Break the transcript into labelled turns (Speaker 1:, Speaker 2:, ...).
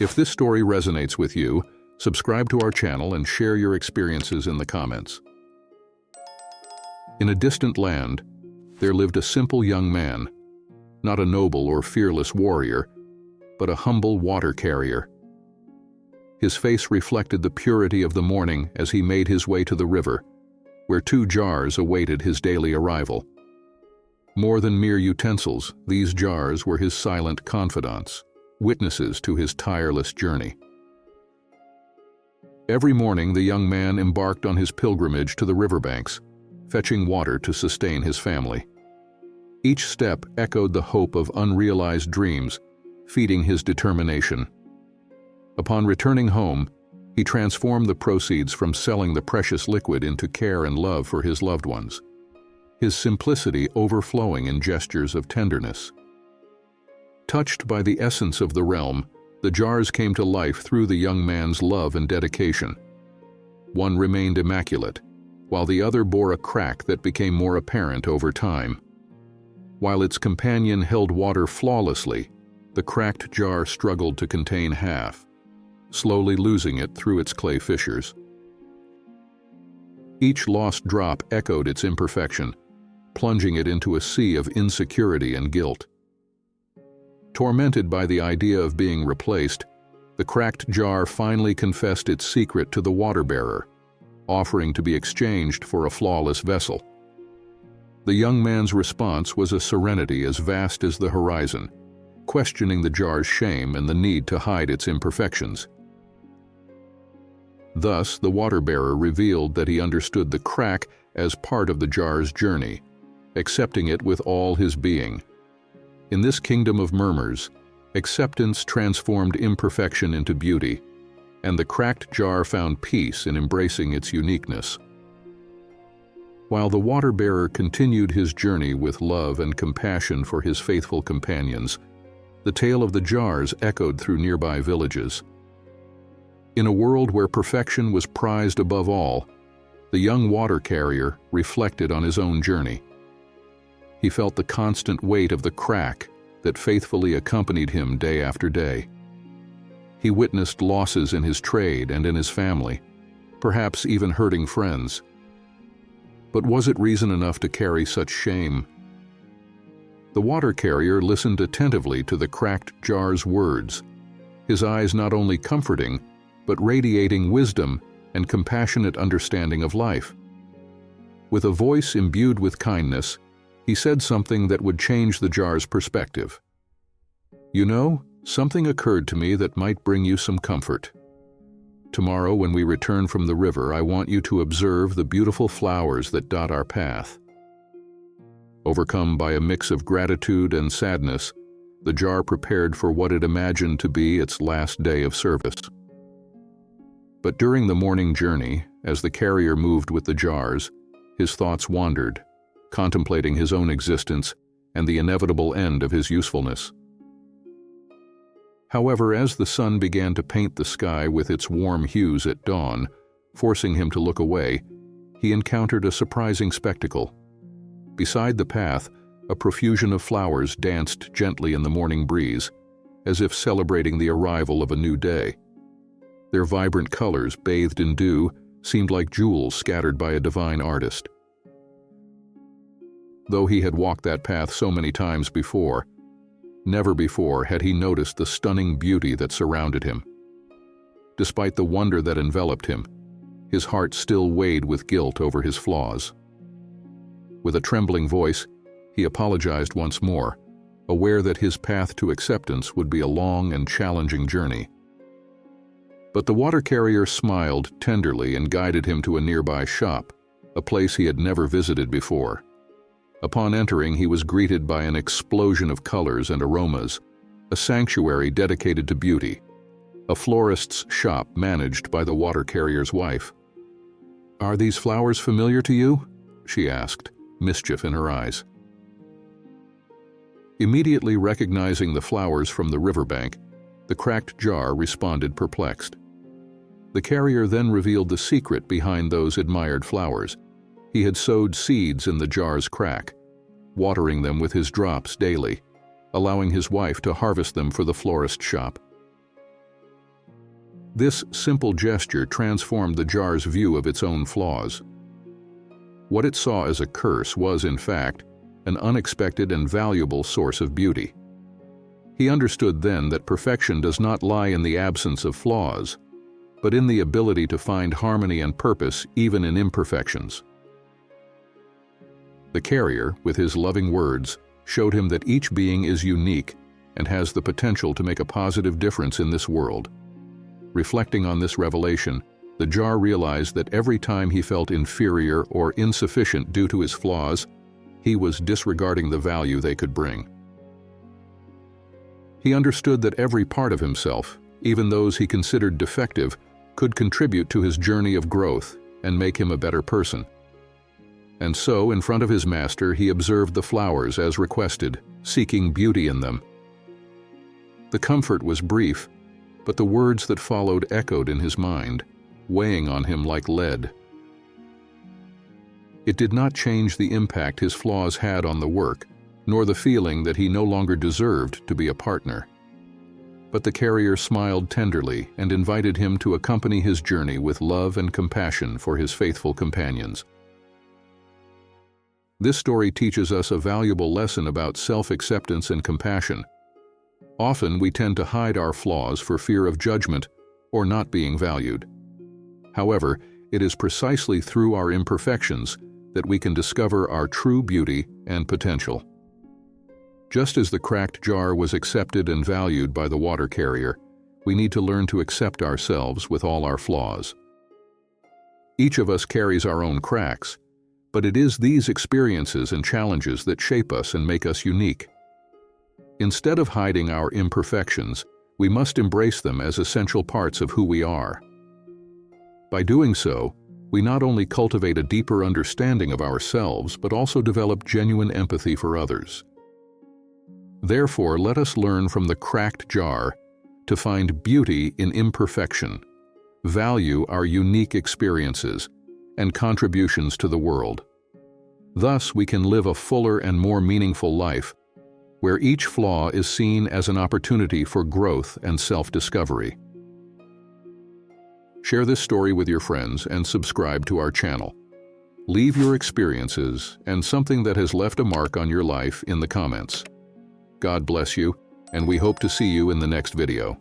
Speaker 1: If this story resonates with you, subscribe to our channel and share your experiences in the comments. In a distant land, there lived a simple young man, not a noble or fearless warrior, but a humble water carrier. His face reflected the purity of the morning as he made his way to the river, where 2 jars awaited his daily arrival. More than mere utensils, these jars were his silent confidants, witnesses to his tireless journey. Every morning, the young man embarked on his pilgrimage to the riverbanks, fetching water to sustain his family. Each step echoed the hope of unrealized dreams, feeding his determination. Upon returning home, he transformed the proceeds from selling the precious liquid into care and love for his loved ones, his simplicity overflowing in gestures of tenderness. Touched by the essence of the realm, the jars came to life through the young man's love and dedication. One remained immaculate, while the other bore a crack that became more apparent over time. While its companion held water flawlessly, the cracked jar struggled to contain half, slowly losing it through its clay fissures. Each lost drop echoed its imperfection, plunging it into a sea of insecurity and guilt. Tormented by the idea of being replaced, the cracked jar finally confessed its secret to the water-bearer, offering to be exchanged for a flawless vessel. The young man's response was a serenity as vast as the horizon, questioning the jar's shame and the need to hide its imperfections. Thus, the water-bearer revealed that he understood the crack as part of the jar's journey, accepting it with all his being. In this kingdom of murmurs, acceptance transformed imperfection into beauty, and the cracked jar found peace in embracing its uniqueness. While the water-bearer continued his journey with love and compassion for his faithful companions, the tale of the jars echoed through nearby villages. In a world where perfection was prized above all, the young water carrier reflected on his own journey. He felt the constant weight of the crack that faithfully accompanied him day after day. He witnessed losses in his trade and in his family, perhaps even hurting friends. But was it reason enough to carry such shame? The water carrier listened attentively to the cracked jar's words, his eyes not only comforting, but radiating wisdom and compassionate understanding of life. With a voice imbued with kindness, he said something that would change the jar's perspective. "You know, something occurred to me that might bring you some comfort. Tomorrow, when we return from the river, I want you to observe the beautiful flowers that dot our path." Overcome by a mix of gratitude and sadness, the jar prepared for what it imagined to be its last day of service. But during the morning journey, as the carrier moved with the jars, his thoughts wandered, contemplating his own existence and the inevitable end of his usefulness. However, as the sun began to paint the sky with its warm hues at dawn, forcing him to look away, he encountered a surprising spectacle. Beside the path, a profusion of flowers danced gently in the morning breeze, as if celebrating the arrival of a new day. Their vibrant colors, bathed in dew, seemed like jewels scattered by a divine artist. Though he had walked that path so many times before, never before had he noticed the stunning beauty that surrounded him. Despite the wonder that enveloped him, his heart still weighed with guilt over his flaws. With a trembling voice, he apologized once more, aware that his path to acceptance would be a long and challenging journey. But the water carrier smiled tenderly and guided him to a nearby shop, a place he had never visited before. Upon entering, he was greeted by an explosion of colors and aromas, a sanctuary dedicated to beauty, a florist's shop managed by the water carrier's wife. "Are these flowers familiar to you?" she asked, mischief in her eyes. Immediately recognizing the flowers from the riverbank, the cracked jar responded perplexed. The carrier then revealed the secret behind those admired flowers. He had sowed seeds in the jar's crack, watering them with his drops daily, allowing his wife to harvest them for the florist shop. This simple gesture transformed the jar's view of its own flaws. What it saw as a curse was, in fact, an unexpected and valuable source of beauty. He understood then that perfection does not lie in the absence of flaws, but in the ability to find harmony and purpose even in imperfections. The carrier, with his loving words, showed him that each being is unique and has the potential to make a positive difference in this world. Reflecting on this revelation, the jar realized that every time he felt inferior or insufficient due to his flaws, he was disregarding the value they could bring. He understood that every part of himself, even those he considered defective, could contribute to his journey of growth and make him a better person. And so, in front of his master, he observed the flowers as requested, seeking beauty in them. The comfort was brief, but the words that followed echoed in his mind, weighing on him like lead. It did not change the impact his flaws had on the work, nor the feeling that he no longer deserved to be a partner. But the carrier smiled tenderly and invited him to accompany his journey with love and compassion for his faithful companions. This story teaches us a valuable lesson about self-acceptance and compassion. Often we tend to hide our flaws for fear of judgment or not being valued. However, it is precisely through our imperfections that we can discover our true beauty and potential. Just as the cracked jar was accepted and valued by the water carrier, we need to learn to accept ourselves with all our flaws. Each of us carries our own cracks, but it is these experiences and challenges that shape us and make us unique. Instead of hiding our imperfections, we must embrace them as essential parts of who we are. By doing so, we not only cultivate a deeper understanding of ourselves, but also develop genuine empathy for others. Therefore, let us learn from the cracked jar to find beauty in imperfection, value our unique experiences and contributions to the world. Thus, we can live a fuller and more meaningful life, where each flaw is seen as an opportunity for growth and self-discovery. Share this story with your friends and subscribe to our channel. Leave your experiences and something that has left a mark on your life in the comments. God bless you, and we hope to see you in the next video.